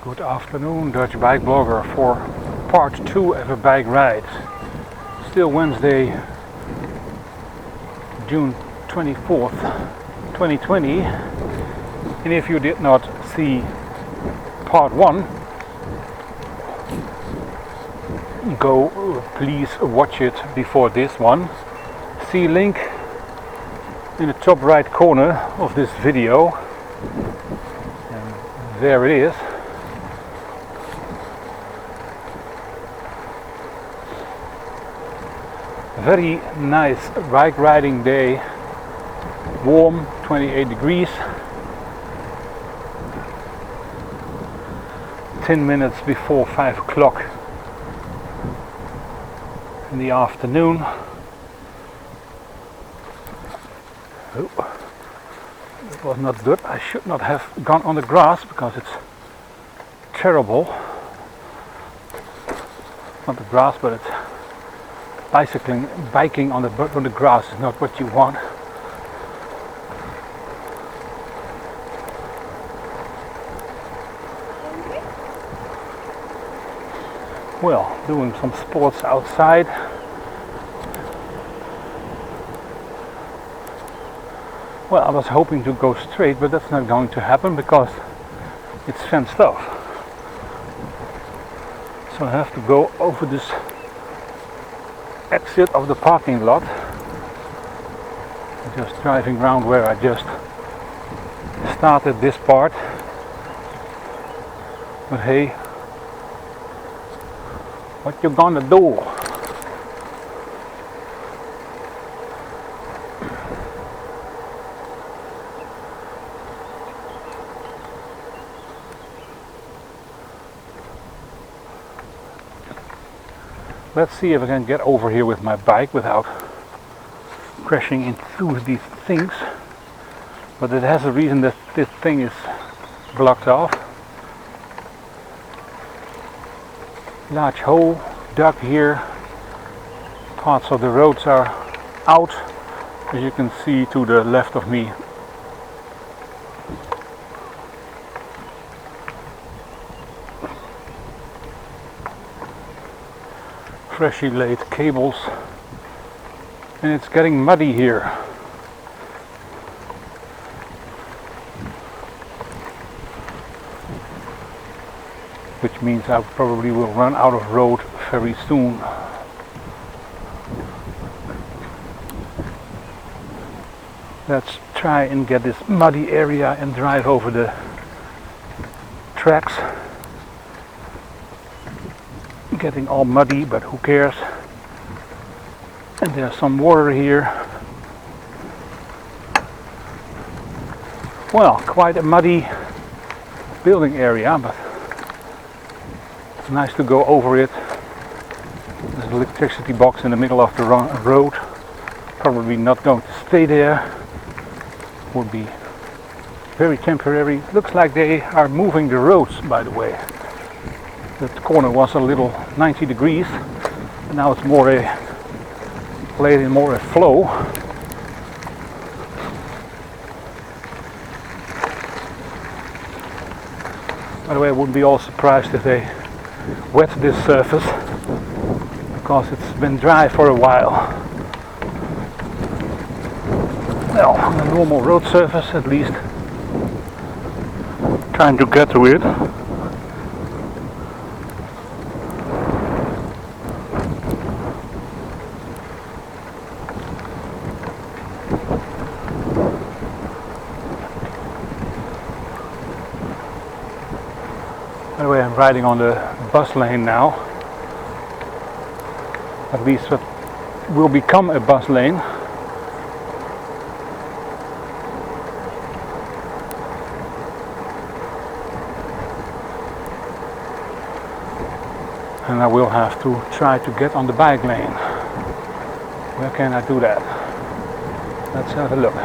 Good afternoon, Dutch bike blogger, for part 2 of a bike ride. Still Wednesday, June 24th, 2020. And if you did not see part 1, go please watch it before this one. See link in the top right corner of this video. And there it is. Very nice bike riding day, warm, 28 degrees, 10 minutes before 5 o'clock in the afternoon. Oh, that was not good. I should not have gone on the grass because it's terrible. Not the grass, but it's biking on the grass is not what you want. Well, doing some sports outside. Well, I was hoping to go straight, but that's not going to happen because it's fenced off. So I have to go over this exit of the parking lot. I'm just driving around where I just started this part. But hey, what you gonna do? Let's see if I can get over here with my bike without crashing into these things. But it has a reason that this thing is blocked off. Large hole dug here. Parts of the roads are out, as you can see to the left of me. Freshly laid cables, and it's getting muddy here. Which means I probably will run out of road very soon. Let's try and get this muddy area and drive over the tracks. Getting all muddy, but who cares? And there's some water here. Well, quite a muddy building area, but it's nice to go over it. There's an electricity box in the middle of the road. Probably not going to stay there. Would be very temporary. Looks like they are moving the roads, by the way. That corner was a little 90 degrees, and now it's more a flow. By the way, I wouldn't be all surprised if they wet this surface because it's been dry for a while. Well, on a normal road surface, at least trying to get to it. By the way, I'm riding on the bus lane now. At least what will become a bus lane. And I will have to try to get on the bike lane. Where can I do that? Let's have a look.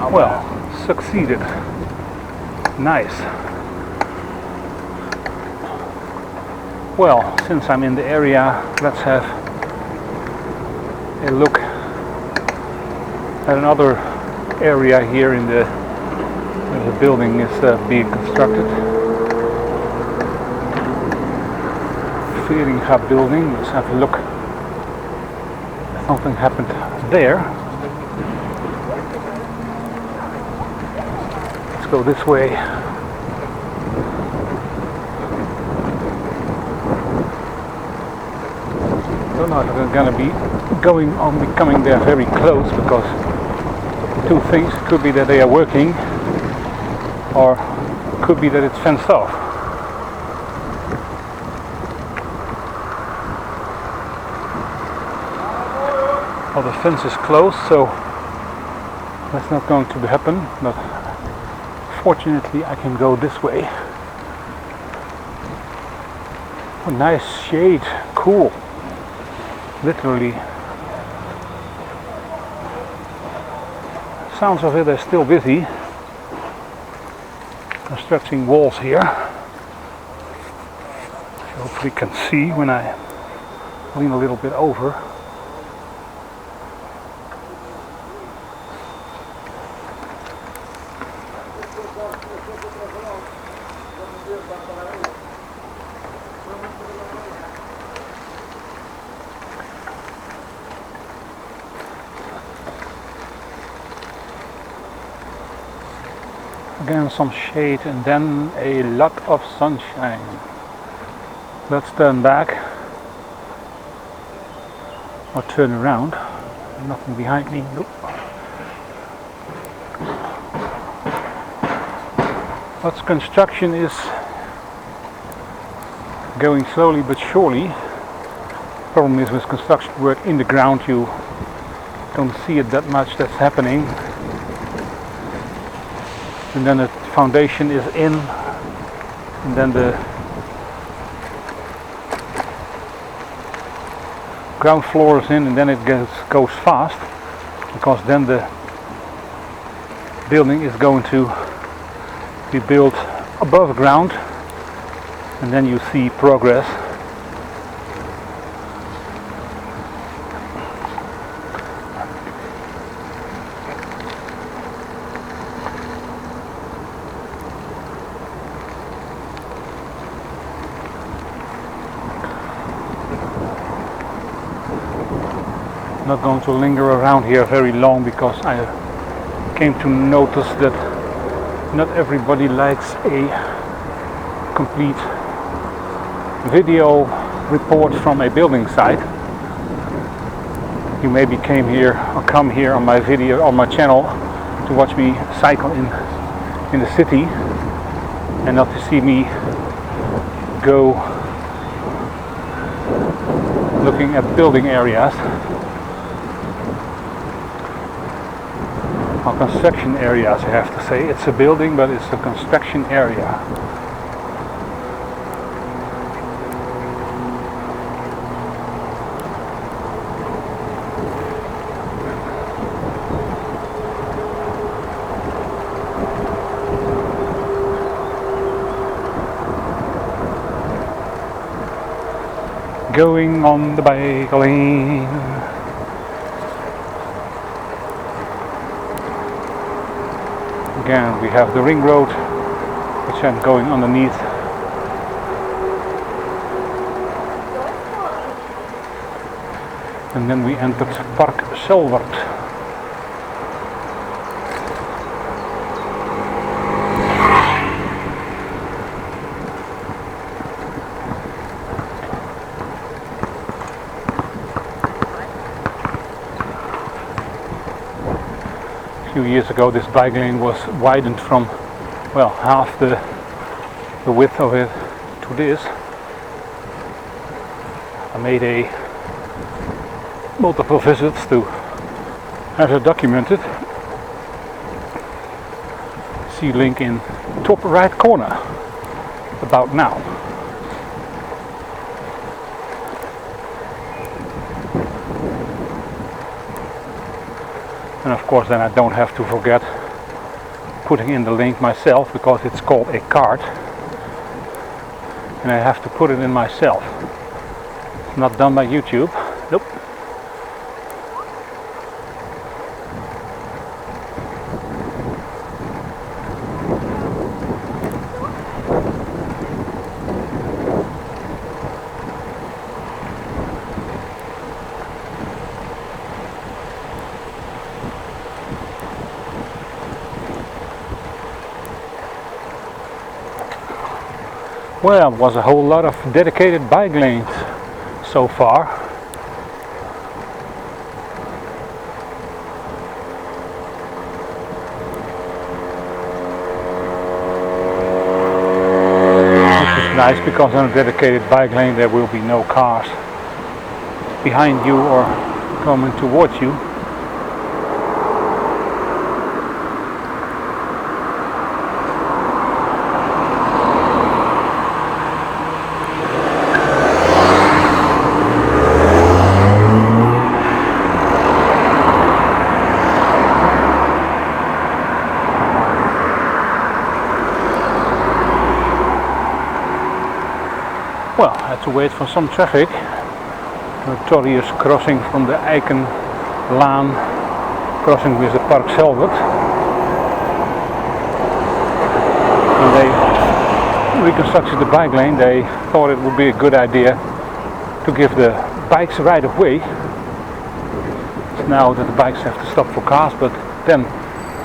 Well, succeeded. Nice. Well, since I'm in the area, let's have a look at another area here in the where the building is being constructed. Veringa building. Let's have a look. Something happened there. Let's go this way. Don't know if I'm going to be coming there very close, because two things: could be that they are working, or could be that it's fenced off. Well, the fence is closed, so that's not going to happen, but fortunately I can go this way. Oh, nice shade, cool. Literally. Sounds of it, they're still busy constructing walls here. You hopefully can see when I lean a little bit over. Again some shade and then a lot of sunshine. Let's turn back or turn around. Nothing behind me. Nope. But construction is going slowly but surely. Problem is with construction work in the ground, you don't see it that much that's happening. And then the foundation is in, and then the ground floor is in, and then it goes fast, because then the building is going to be built above ground, and then you see progress. Not going to linger around here very long, because I came to notice that not everybody likes a complete video report from a building site. You maybe come here on my video on my channel to watch me cycle in the city, and not to see me go looking at building areas. Or construction areas, I have to say. It's a building, but it's a construction area. Going on the bike lane. Again, we have the ring road, which I'm going underneath. And then we entered Park Celebesstraat. A few years ago, this bike lane was widened from, well, half the width of it to this. I made multiple visits to have it documented. See link in top right corner about now. And of course, then I don't have to forget putting in the link myself because it's called a cart, and I have to put it in myself. It's not done by YouTube. Nope. Well, it was a whole lot of dedicated bike lanes so far. Which is nice because on a dedicated bike lane there will be no cars behind you or coming towards you. Well, I had to wait for some traffic. Notorious crossing from the Eikenlaan, crossing with the Park Selvert. When they reconstructed the bike lane, they thought it would be a good idea to give the bikes right of way. It's now that the bikes have to stop for cars, but then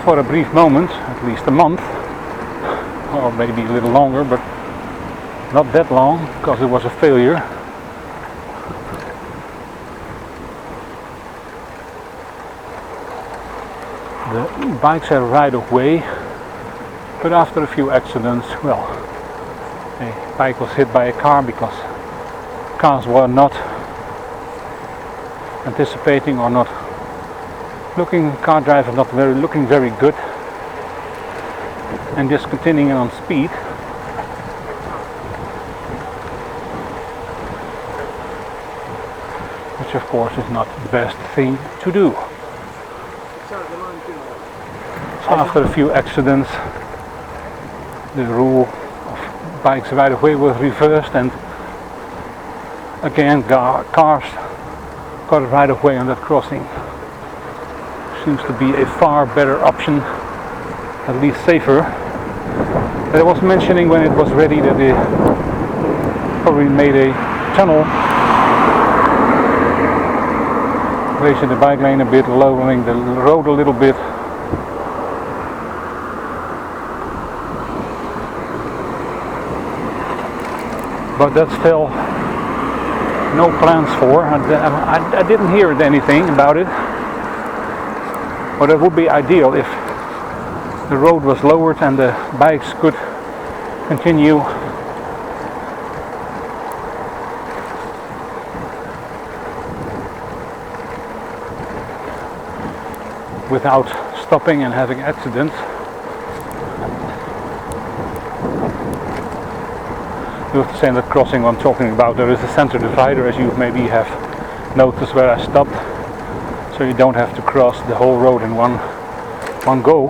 for a brief moment, at least a month, or maybe a little longer, but not that long, because it was a failure. The bikes have right of way, but after a few accidents, well, a bike was hit by a car because cars were not anticipating or not looking, car driver not looking very good, and just continuing on speed. Which of course is not the best thing to do. So after a few accidents, the rule of bikes right of way was reversed, and again cars got right of way on that crossing. Seems to be a far better option, at least safer. I was mentioning when it was ready that they probably made a tunnel, raising the bike lane a bit, lowering the road a little bit. But that's still no plans for. I didn't hear anything about it. But it would be ideal if the road was lowered and the bikes could continue without stopping and having accidents. You have to say in that crossing I'm talking about, there is a center divider, as you maybe have noticed, where I stopped, so you don't have to cross the whole road in one go.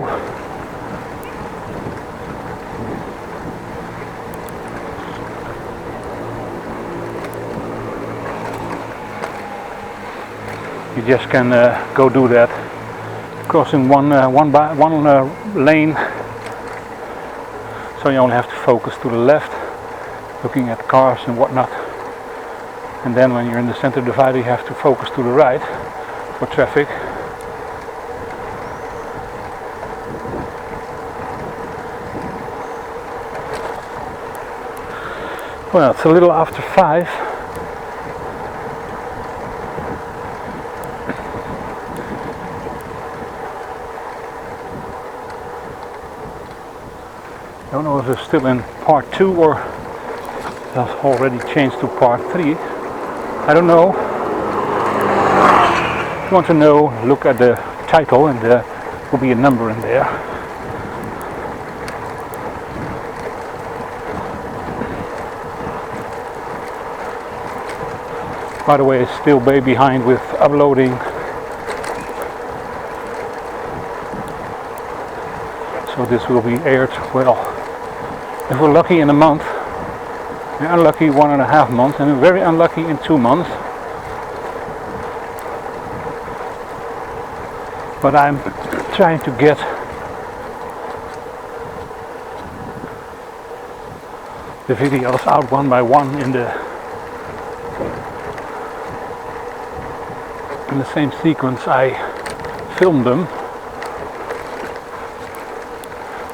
You just can go do that, crossing one lane, so you only have to focus to the left, looking at cars and whatnot, and then when you're in the center divider you have to focus to the right for traffic. Well, it's a little after 5. I don't know if it's still in part 2 or has already changed to part 3. I don't know. If you want to know, look at the title and there will be a number in there. By the way, it's still way behind with uploading. So So this will be aired, well, if we're lucky in a month, we're unlucky 1.5 months, and we're very unlucky in 2 months. But I'm trying to get the videos out one by one in the same sequence I filmed them,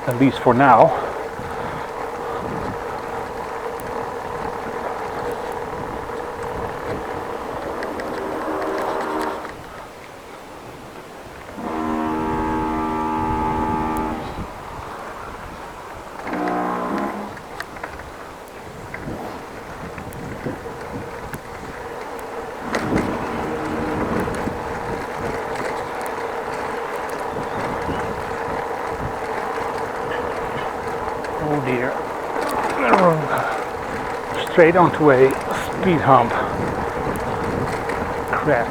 at least for now. Oh dear, straight onto a speed hump. Crap.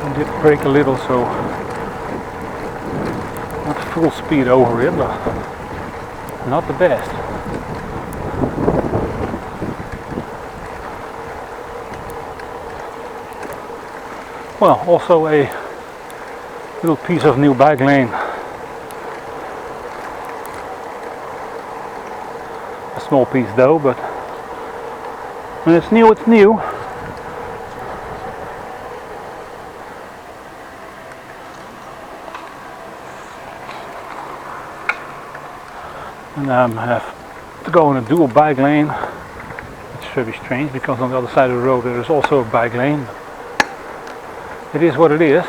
I did brake a little, so not full speed over it, but not the best. Well, also a little piece of new bike lane. Small piece though, but when it's new, it's new. And I have to go in a dual bike lane. It's very strange because on the other side of the road there is also a bike lane. It is what it is.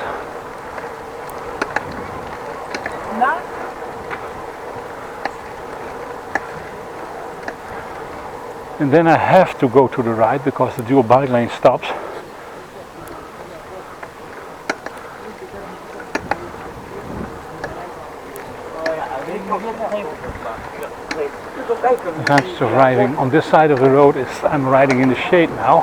Naar? And then I have to go to the right because the dual bike lane stops. The advantage of riding on this side of the road is I'm riding in the shade now.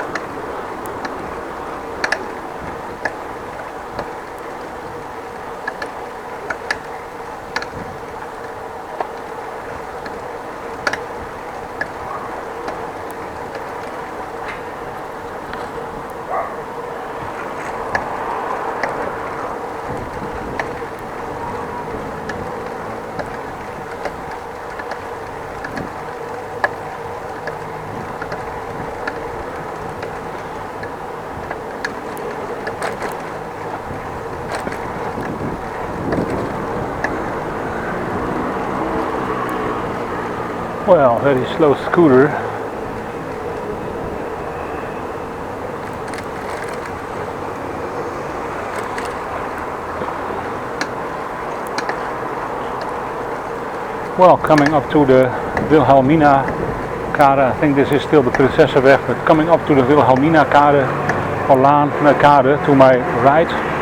Well, very slow scooter. Well, coming up to the Wilhelmina-kade, I think this is still the Prinsesseweg, but coming up to the Wilhelmina-kade or Laan, kade to my right.